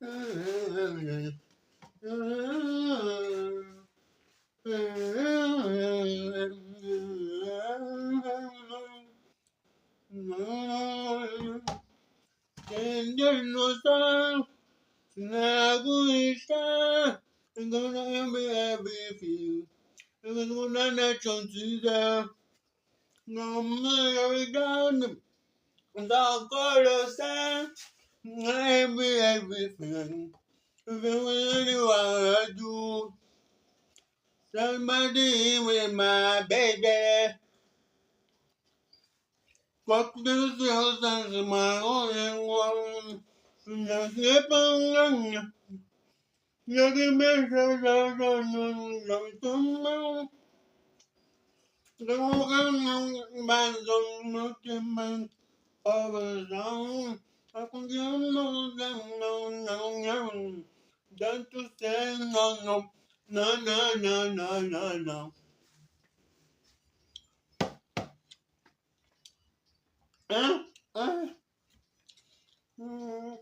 Everything, I do. Somebody with my baby. Fuck this house and my only one. Now slip on. You can make sure don't man don't look at man over zone. I can give no. Don't you say no. Uh, uh, mm,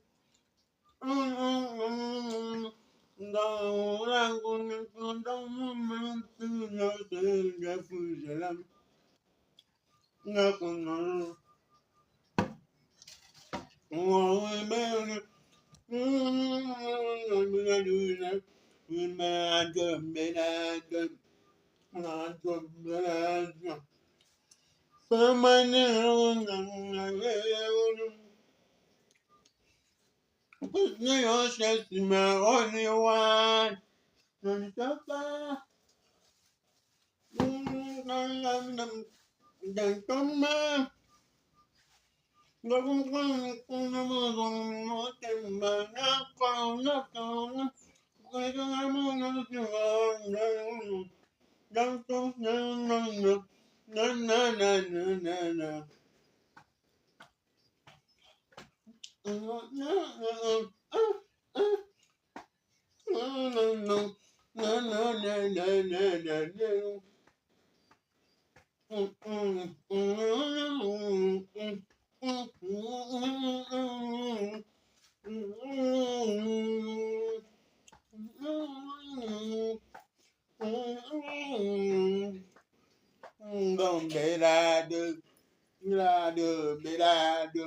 Put me on chest in my only one. Don't suffer. Don't come. Don't be that, be that.